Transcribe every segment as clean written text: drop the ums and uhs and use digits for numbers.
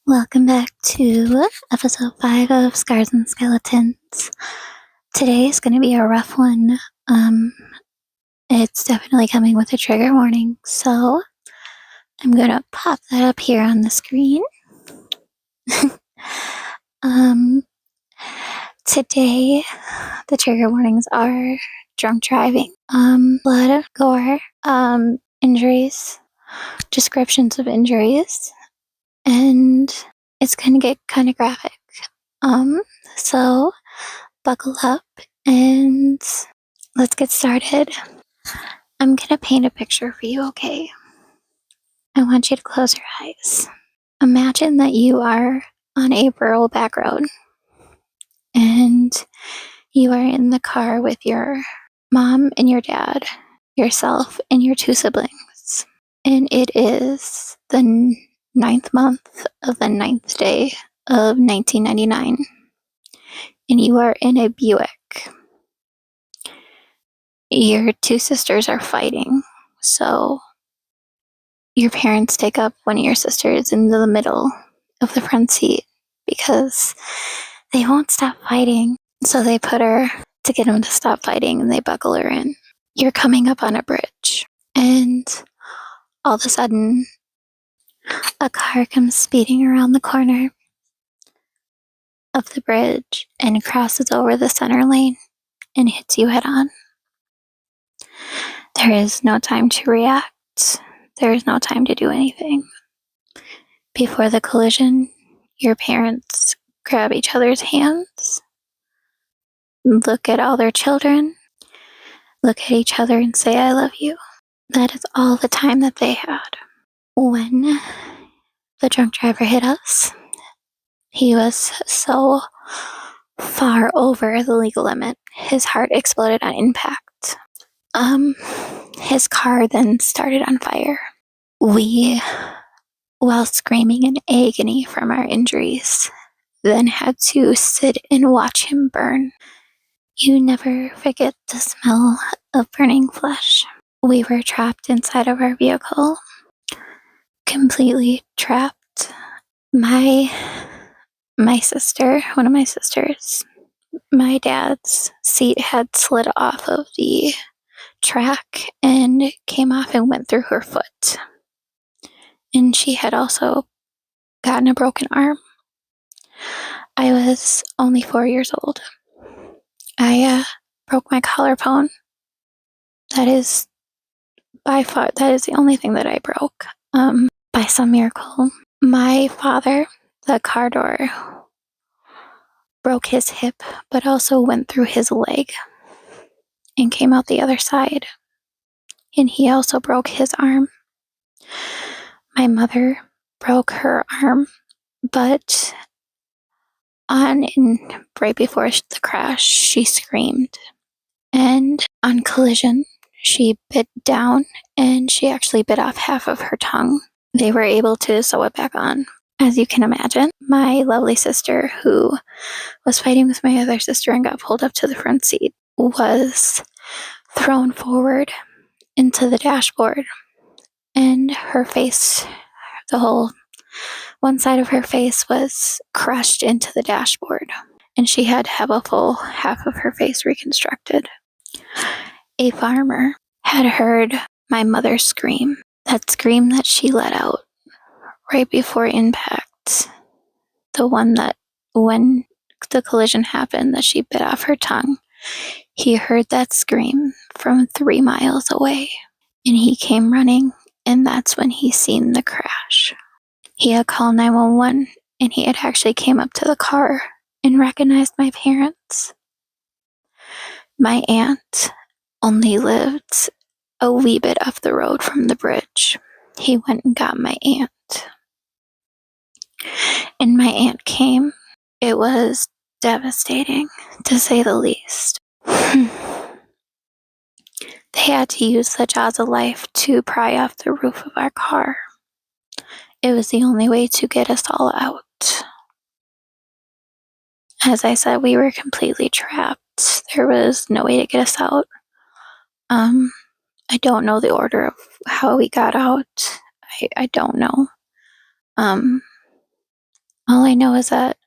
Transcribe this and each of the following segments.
Welcome back to episode 5 of Scars and Skeletons. Today is going to be a rough one. It's definitely coming with a trigger warning, so I'm going to pop that up here on the screen. Today, the trigger warnings are drunk driving, blood, gore, injuries, descriptions of injuries, and it's going to get kind of graphic. So buckle up and let's get started. I'm going to paint a picture for you, okay? I want you to close your eyes. Imagine that you are on a rural back road and you are in the car with your mom and your dad, yourself, and your 2 siblings. And it is the 9th month of the 9th day of 1999. And you are in a Buick. Your 2 sisters are fighting, so your parents take up one of your sisters into the middle of the front seat because they won't stop fighting. So they put her to get them to stop fighting and they buckle her in. You're coming up on a bridge and all of a sudden a car comes speeding around the corner of the bridge and crosses over the center lane and hits you head on. There is no time to react. There is no time to do anything. Before the collision, your parents grab each other's hands, look at all their children, look at each other and say, I love you. That is all the time that they had. When the drunk driver hit us, he was so far over the legal limit. His heart exploded on impact. His car then started on fire. We, while screaming in agony from our injuries, then had to sit and watch him burn. You never forget the smell of burning flesh. We were trapped inside of our vehicle, completely trapped. My sister, one of my sisters, my dad's seat had slid off of the track and came off and went through her foot. And she had also gotten a broken arm. I was only 4 years old. I broke my collarbone. That is by far, that is the only thing that I broke. By some miracle, my father, the car door, broke his hip, but also went through his leg and came out the other side. And he also broke his arm. My mother broke her arm, but right before the crash, she screamed. And on collision, she bit down and she actually bit off half of her tongue. They were able to sew it back on. As you can imagine, my lovely sister, who was fighting with my other sister and got pulled up to the front seat, was thrown forward into the dashboard. And her face, the whole one side of her face was crushed into the dashboard. And she had to have a full half of her face reconstructed. A farmer had heard my mother scream. That scream that she let out right before impact, the one that when the collision happened that she bit off her tongue, he heard that scream from 3 miles away and he came running, and that's when he seen the crash. He had called 911 and he had actually came up to the car and recognized my parents. My aunt only lived a wee bit up the road from the bridge. He went and got my aunt. And my aunt came. It was devastating, to say the least. They had to use the jaws of life to pry off the roof of our car. It was the only way to get us all out. As I said, we were completely trapped. There was no way to get us out. I don't know the order of how we got out. I don't know. All I know is that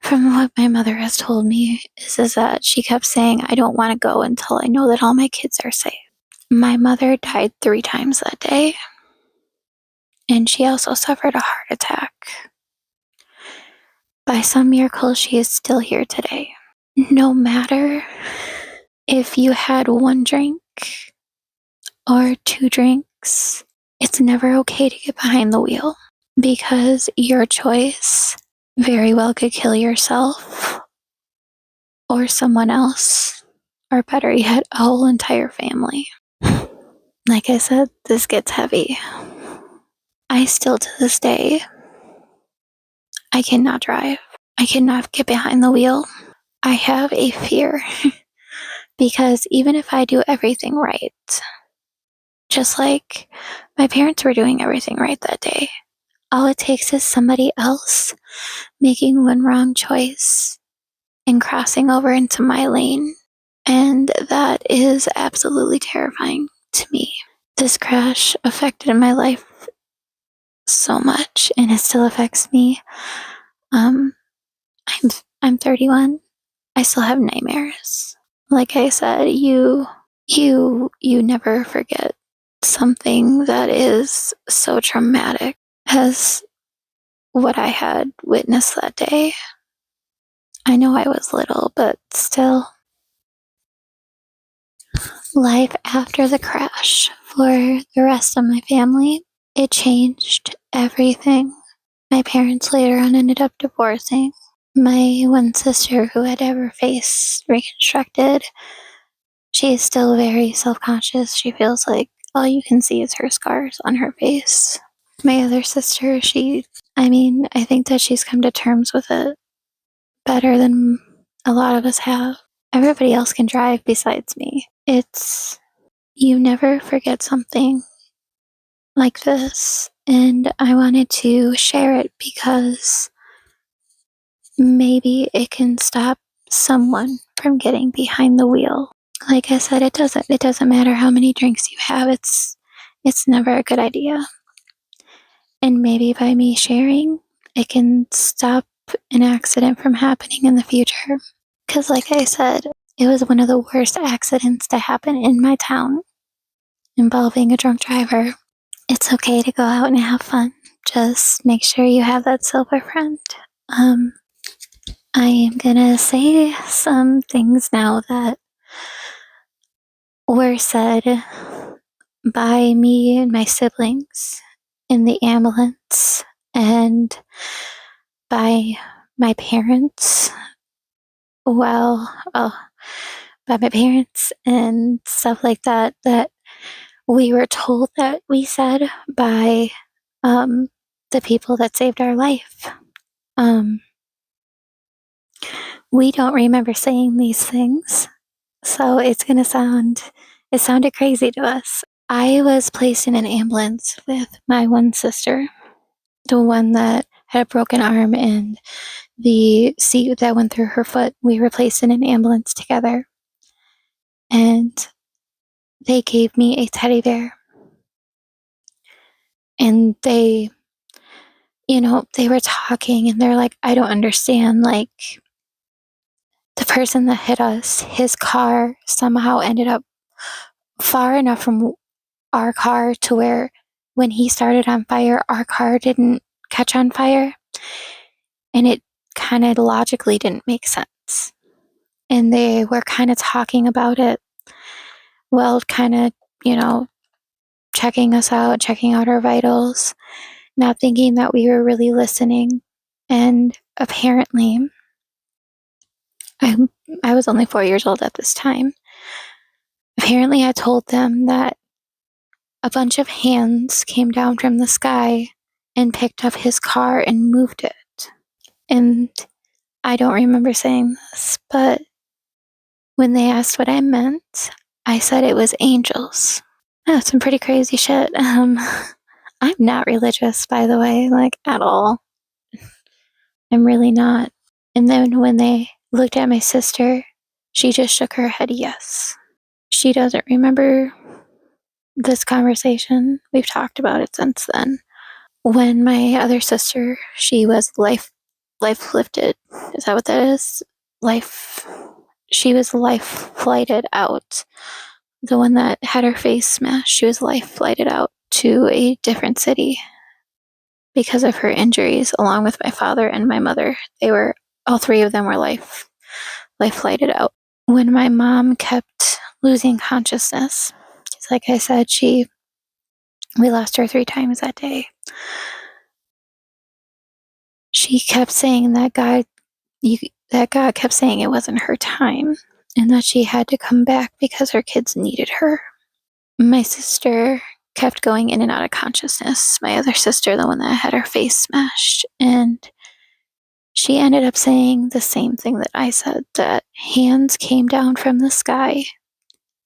from what my mother has told me is that she kept saying, I don't want to go until I know that all my kids are safe. My mother died 3 times that day, and she also suffered a heart attack. By some miracle, she is still here today. No matter if you had 1 drink or 2 drinks, it's never okay to get behind the wheel, because your choice very well could kill yourself or someone else, or better yet, a whole entire family. Like I said, this gets heavy. I still, to this day, I cannot drive. I cannot get behind the wheel. I have a fear because even if I do everything right, just like my parents were doing everything right that day, all it takes is somebody else making 1 wrong choice and crossing over into my lane. And that is absolutely terrifying to me. This crash affected my life so much, and it still affects me. I'm 31. I still have nightmares. Like I said, you never forget something that is so traumatic as what I had witnessed that day. I know I was little, but still. Life after the crash for the rest of my family, it changed everything. My parents later on ended up divorcing. My one sister, who had ever face reconstructed, she is still very self-conscious. She feels like all you can see is her scars on her face. My other sister, I think that she's come to terms with it better than a lot of us have. Everybody else can drive besides me. You never forget something like this, and I wanted to share it because maybe it can stop someone from getting behind the wheel. Like I said, it doesn't matter how many drinks you have. It's never a good idea. And maybe by me sharing, it can stop an accident from happening in the future. Because like I said, it was one of the worst accidents to happen in my town involving a drunk driver. It's okay to go out and have fun. Just make sure you have that sober friend. I am gonna say some things now that were said by me and my siblings in the ambulance, and by my parents. Well, by my parents and stuff like that, that we were told that we said by the people that saved our life. We don't remember saying these things, so it sounded crazy to us. I was placed in an ambulance with my one sister, the one that had a broken arm and the seat that went through her foot. We were placed in an ambulance together, and they gave me a teddy bear. And they were talking, and they're like, I don't understand, like, the person that hit us, his car somehow ended up far enough from our car to where when he started on fire, our car didn't catch on fire. And it kind of logically didn't make sense. And they were kind of talking about it, well, kind of, checking us out, checking out our vitals, not thinking that we were really listening. And apparently, I was only 4 years old at this time. Apparently, I told them that a bunch of hands came down from the sky and picked up his car and moved it. And I don't remember saying this, but when they asked what I meant, I said it was angels. That's some pretty crazy shit. I'm not religious, by the way, like, at all. I'm really not. And then when they looked at my sister, she just shook her head yes. She doesn't remember this conversation. We've talked about it since then. When my other sister, she was life lifted. Is that what that is? She was life flighted out. The one that had her face smashed, she was life flighted out to a different city because of her injuries, along with my father and my mother. All three of them were life flighted out. When my mom kept losing consciousness, like I said, we lost her 3 times that day. She kept saying that God kept saying it wasn't her time and that she had to come back because her kids needed her. My sister kept going in and out of consciousness. My other sister, the one that had her face smashed, and she ended up saying the same thing that I said, that hands came down from the sky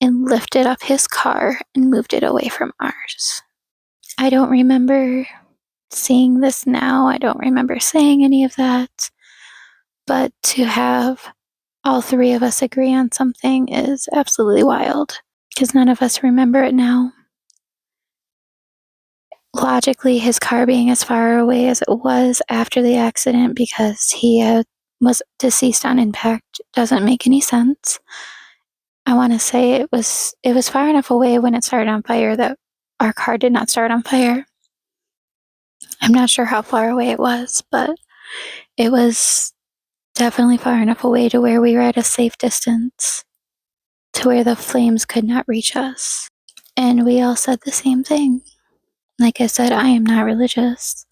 and lifted up his car and moved it away from ours. I don't remember seeing this now. I don't remember saying any of that. But to have all 3 of us agree on something is absolutely wild, because none of us remember it now. Logically, his car being as far away as it was after the accident because he was deceased on impact doesn't make any sense. I want to say it was far enough away when it started on fire that our car did not start on fire. I'm not sure how far away it was, but it was definitely far enough away to where we were at a safe distance, to where the flames could not reach us. And we all said the same thing. Like I said, I am not religious,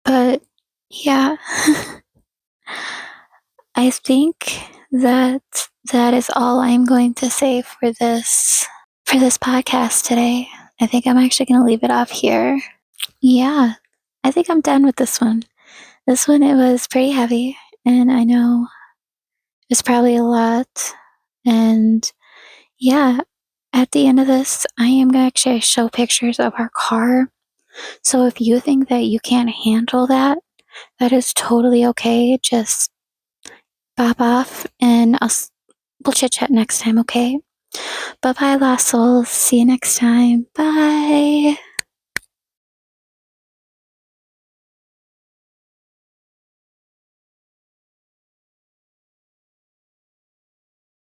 but yeah, I think that is all I'm going to say for this podcast today. I think I'm actually going to leave it off here. Yeah, I think I'm done with this one. This one, it was pretty heavy, and I know it's probably a lot. And yeah, at the end of this, I am going to actually show pictures of our car. So if you think that you can't handle that, that is totally okay. Just bop off, and we'll chit chat next time, okay? Bye bye, lost souls. See you next time. Bye.